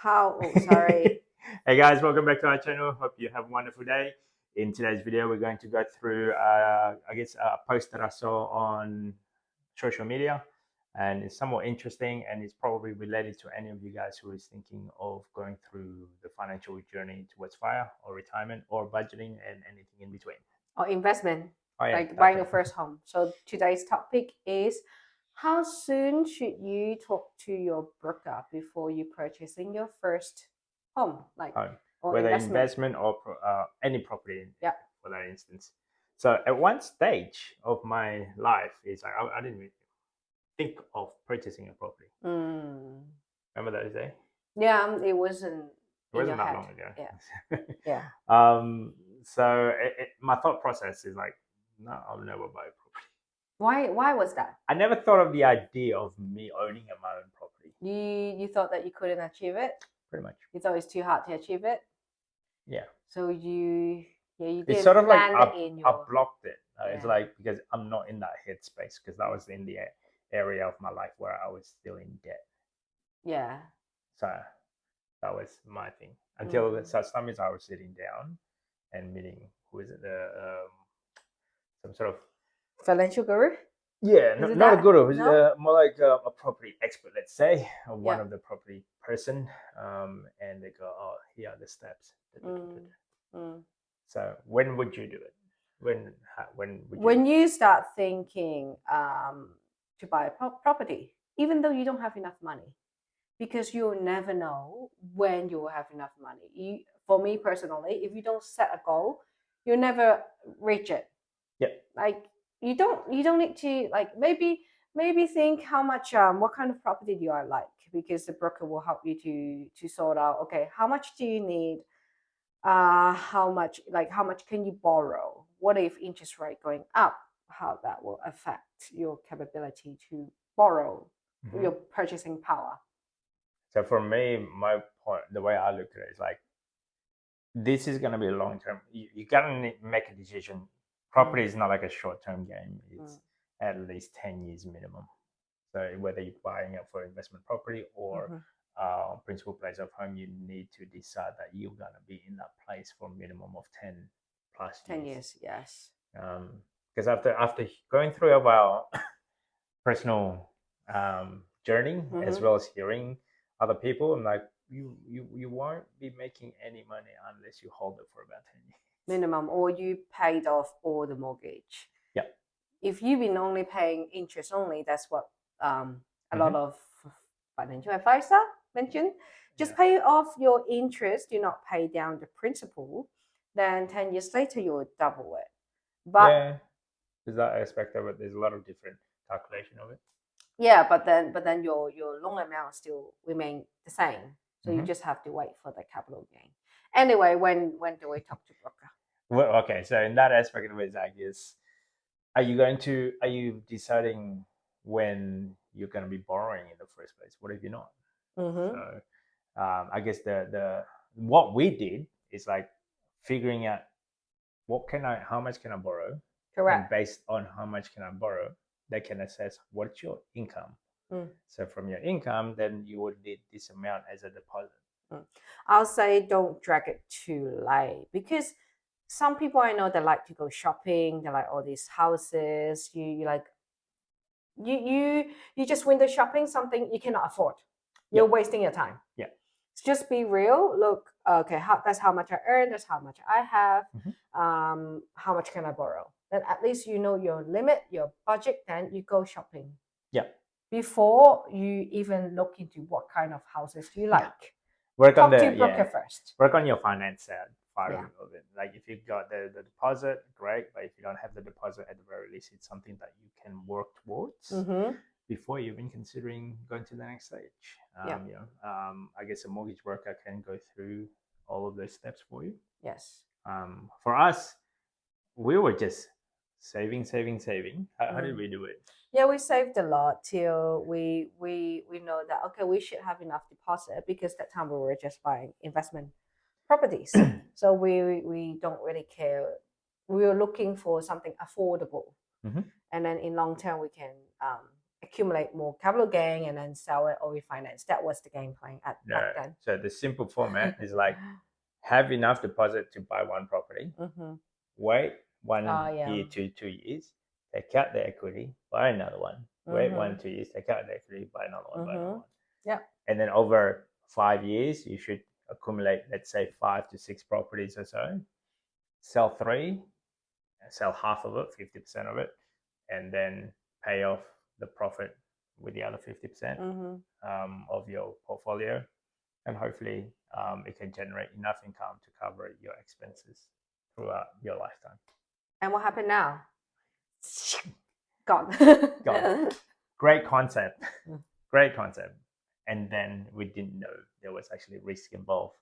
Sorry. Hey guys, welcome back to our channel. Hope you have a wonderful day. In today's video, we're going to go through, a post that I saw on social media, and it's somewhat interesting, and it's probably related to any of you guys who is thinking of going through the financial journey towards FIRE or retirement or budgeting and anything in between. Or investment, Oh, yeah, like buying your first home. So today's topic is how soon should you talk to your broker before you purchasing your first home, like or whether investment or any property, for that instance. So at one stage of my life, is I didn't even think of purchasing a property. Remember that day? Yeah, it wasn't. It wasn't that long ago. Yeah. So my thought process is like, no, I'll never buy a property. Why was that? I never thought of the idea of me owning my own property. You thought that you couldn't achieve it? Pretty much. You thought it's too hard to achieve it? Yeah. So you didn't it's sort of like I blocked it. It's like, because I'm not in that headspace, because that was in the area of my life where I was still in debt. Yeah. So that was my thing until such time as I was sitting down and meeting, who is it, some sort of financial guru. Yeah, not a guru. It's more like a property expert, let's say, one of the property person, and they go, "Oh, here are the steps." So when would you do it? When you start thinking to buy a property, even though you don't have enough money, because you'll never know when you will have enough money. For me personally, if you don't set a goal, you'll never reach it. Yeah. Like you don't need to, like, maybe think how much what kind of property do I like, because the broker will help you to sort out, okay, how much do you need, how much can you borrow, what if interest rate going up, how that will affect your capability to borrow, your purchasing power. So for me, my point, the way I look at it is like, this is going to be a long term. You got to make a decision. Property is not like a short term game. It's at least 10 years minimum. So whether you're buying it for investment property or principal place of home, you need to decide that you're going to be in that place for a minimum of 10 plus years. 10 years, yes. Because after going through our personal journey, as well as hearing other people, I'm like, you won't be making any money unless you hold it for about 10 years. Minimum, or you paid off all the mortgage. Yeah. If you've been only paying interest only, that's what a lot of financial advisor mentioned. Just pay off your interest, do not pay down the principal. Then 10 years later, you will double it. But there's that aspect of it. There's a lot of different calculation of it. Yeah, but then your loan amount still remain the same. So you just have to wait for the capital gain. Anyway, when do we talk to broker? Well, okay, so in that aspect of it, I guess, are you deciding when you're going to be borrowing in the first place? What if you're not? So I guess the what we did is like figuring out how much can I borrow. Correct. And based on how much can I borrow, they can assess what's your income. So from your income, then you would need this amount as a deposit. I'll say don't drag it too late, because some people I know, they like to go shopping, they like all these houses. You just window shopping something you cannot afford. You're wasting your time. Yeah. Just be real. Look, okay, that's how much I earn, that's how much I have. How much can I borrow? Then at least you know your limit, your budget, then you go shopping. Yeah. Before you even look into what kind of houses do you like. Talk to broker first. Work on your finance part of it. Like if you've got the deposit, great. But if you don't have the deposit, at the very least, it's something that you can work towards before you're even considering going to the next stage. I guess a mortgage broker can go through all of those steps for you. Yes. For us, we were just saving. How did we do it? Yeah, we saved a lot till we know that, okay, we should have enough deposit, because that time we were just buying investment properties. So we don't really care. We were looking for something affordable, and then in long term we can accumulate more capital gain and then sell it or refinance. That was the game plan back then. So the simple format is like have enough deposit to buy one property, wait 1 year to 2 years, take out the equity, buy another one, wait 1 2 years, take out the equity, buy another one, buy another one. Yeah. And then over 5 years, you should accumulate, let's say, 5 to 6 properties or so, sell 3, sell half of it, 50% of it, and then pay off the profit with the other 50% of your portfolio. And hopefully it can generate enough income to cover your expenses throughout your lifetime. And what happened now? Gone. Great concept. Great concept. And then we didn't know there was actually risk involved.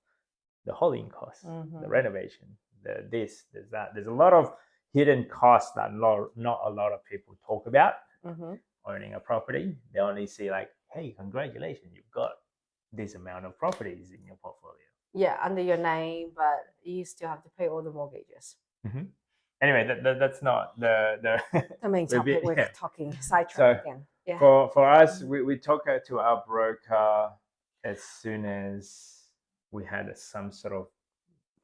The holding costs, the renovation, there's that. There's a lot of hidden costs that not a lot of people talk about owning a property. They only see like, hey, congratulations, you've got this amount of properties in your portfolio. Yeah, under your name, but you still have to pay all the mortgages. Anyway, that's not the main topic. We're talking sidetrack again. Yeah. For us, we talk to our broker as soon as we had some sort of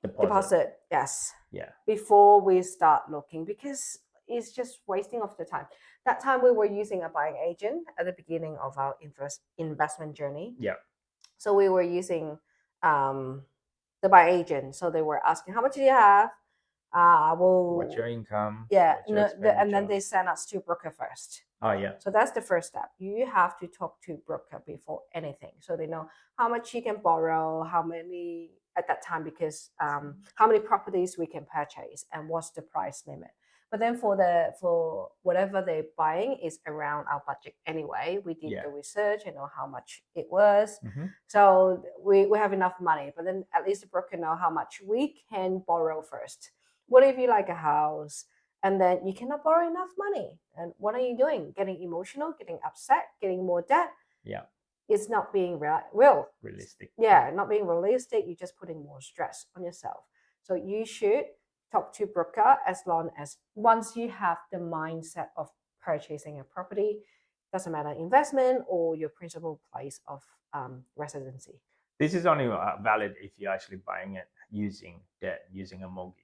deposit. Yes. Yeah. Before we start looking, because it's just wasting of the time. That time we were using a buying agent at the beginning of our investment journey. Yeah. So we were using the buying agent. So they were asking, how much do you have? What's your income? Yeah. And then they send us to broker first. Oh, yeah. So that's the first step. You have to talk to broker before anything. So they know how much you can borrow, how many at that time, because how many properties we can purchase and what's the price limit. But then for whatever they're buying is around our budget anyway. We did the research and know how much it was. So we have enough money. But then at least the broker know how much we can borrow first. What if you like a house and then you cannot borrow enough money? And what are you doing? Getting emotional, getting upset, getting more debt? Yeah. It's not being realistic. Yeah, not being realistic. You're just putting more stress on yourself. So you should talk to broker as long as once you have the mindset of purchasing a property, doesn't matter investment or your principal place of residency. This is only valid if you're actually buying it using debt, using a mortgage.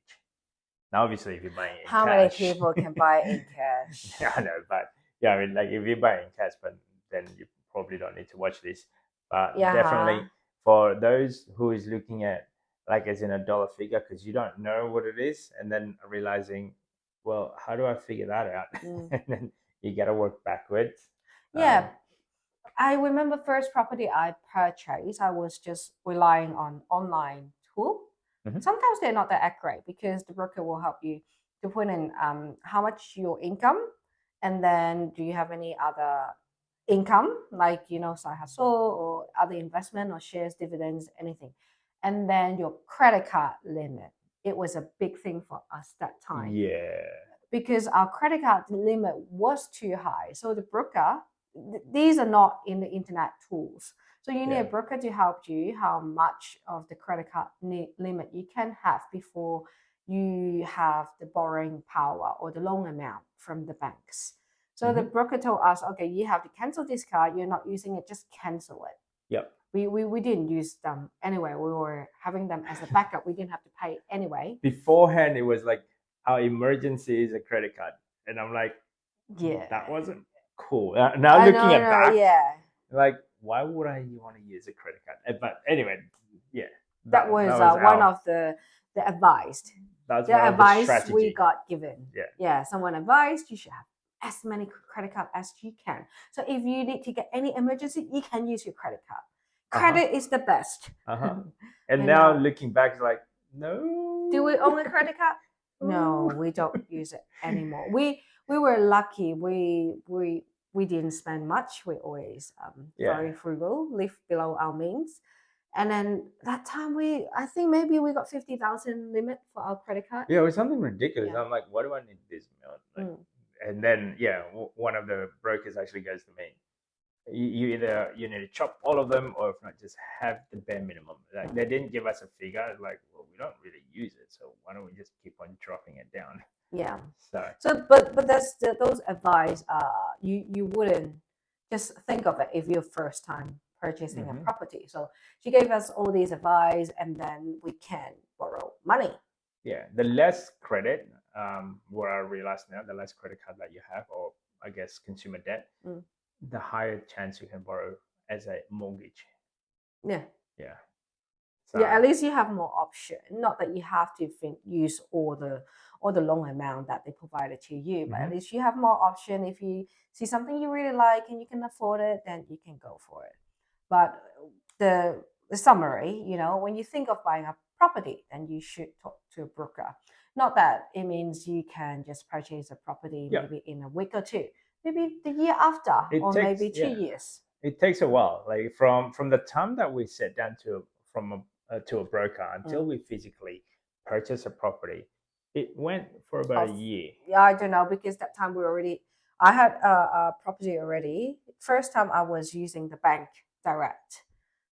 Now, obviously, if you're buying it in How cash, many people can buy in cash? I know, but yeah, I mean, like if you buy in cash, but then you probably don't need to watch this. But definitely for those who is looking at like as in a dollar figure, because you don't know what it is, and then realizing, well, how do I figure that out? And then you got to work backwards. Yeah. I remember first property I purchased, I was just relying on online tool. Sometimes they're not that accurate because the broker will help you to put in how much your income, and then do you have any other income like side hustle or other investment or shares, dividends, anything, and then your credit card limit. It was a big thing for us that time. Yeah. Because our credit card limit was too high. So the broker, these are not in the internet tools. So you need a broker to help you how much of the credit card limit you can have before you have the borrowing power or the loan amount from the banks. So the broker told us, okay, you have to cancel this card. You're not using it, just cancel it. Yep. We didn't use them anyway. We were having them as a backup. We didn't have to pay anyway. Beforehand, it was like our emergency is a credit card. And I'm like, yeah, that wasn't cool. Now looking back, like, why would I want to use a credit card? But anyway, yeah. That was one of the advice. That's the advice we got given. Yeah. Someone advised you should have as many credit cards as you can. So if you need to get any emergency, you can use your credit card. Credit is the best. And now looking back, it's like, no. Do we own a credit card? No, we don't use it anymore. We were lucky. We didn't spend much. We always very frugal, live below our means. And then that time I think maybe we got 50,000 limit for our credit card. Yeah, it was something ridiculous. I'm like, what do I need this amount? Like, and then one of the brokers actually goes to me, you either you need to chop all of them, or if not, just have the bare minimum. Like they didn't give us a figure. Like, well, we don't really use it, so why don't we just keep on dropping it down? Yeah. So but that's those advice. You wouldn't just think of it if you're first time purchasing a Mhm. property. So she gave us all these advice, and then we can borrow money. Yeah, the less credit, what I realize now, the less credit card that you have, or I guess consumer debt, Mm. the higher chance you can borrow as a mortgage. Yeah. Yeah. Yeah, So at least you have more option. Not that you have to use all the loan amount that they provided to you, but at mhm. least you have more option. If you see something you really like and you can afford it, then you can go for it. But the summary, when you think of buying a property, then you should talk to a broker. Not that it means you can just purchase a property Yeah, maybe in a week or two, maybe the year after, it or takes maybe two yeah, years. it takes a while. Like from the time that we sit down to a broker until Mm. we physically purchase a property, it went for about a Of year. Yeah, I don't know, because that time I had a property already. First time I was using the bank direct,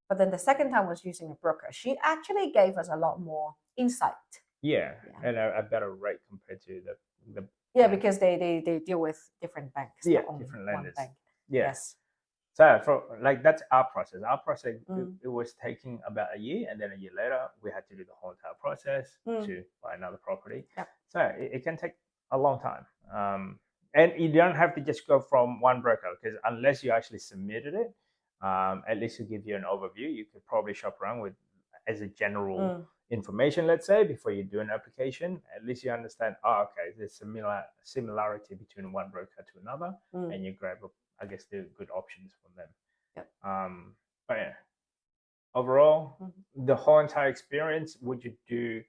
but then the second time was using a broker. She actually gave us a lot more insight. Yeah, Yeah. and a better rate compared to the Yeah, bank. because they deal with different banks, Yeah, not only different one lenders. bank. Yeah. Yes. So for like that's our process. Our process Mm. it was taking about a year, and then a year later we had to do the whole entire process Mm. to buy another property. Yep. So it can take a long time, and you don't have to just go from one broker, because unless you actually submitted it, at least to give you an overview, you could probably shop around with as a general Mm. information, let's say, before you do an application. At least you understand, oh, okay, there's similarity between one broker to another, Mm. and you grab I guess the good options from them. Yep. But yeah, overall, Mhm. the whole entire experience, would you do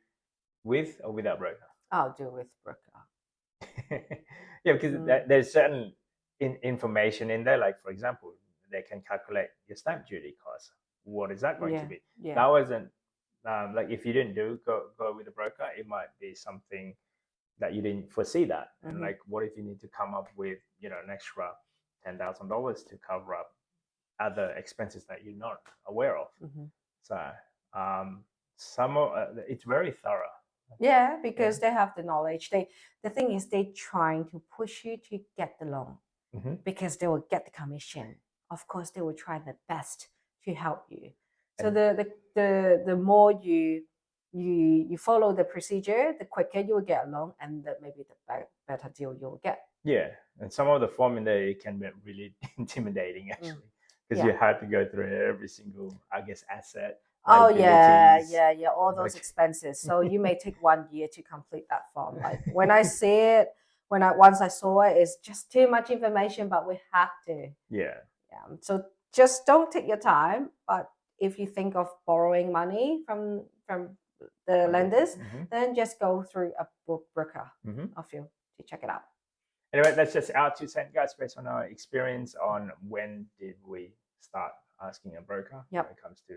with or without broker? I'll do with broker. Yeah, because Mm. there's certain information in there. Like for example, they can calculate your stamp duty cost. What is that going to Yeah. be? Yeah. That wasn't like if you didn't go with a broker, it might be something that you didn't foresee that. And Mhm. like, what if you need to come up with an extra $10,000 to cover up other expenses that you're not aware of? Mhm. So some of it's very thorough. Yeah, because they have the knowledge. The thing is, they trying to push you to get the loan, Mm-hmm. because they will get the commission. Of course, they will try their best to help you. So And the more you follow the procedure, the quicker you will get a loan, and maybe the better deal you will get. yeah, and some of the form in there, it can be really intimidating actually, because you Yeah. had to go through every single, I guess, asset, Oh yeah, liabilities. yeah, all those Like, expenses. So you may take 1 year to complete that form. Like when I see it, once I saw it, it's just too much information, but we have to. yeah, Yeah. So just don't take your time. But if you think of borrowing money from the lenders, mm-hmm. then just go through a broker Mm-hmm. of you to check it out. Anyway, that's just our 2 cents, guys, based on our experience on when did we start asking a broker when Yep. it comes to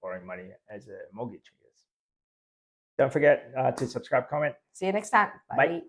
borrowing money as a mortgage, I guess. Don't forget to subscribe, comment. See you next time. Bye. Bye.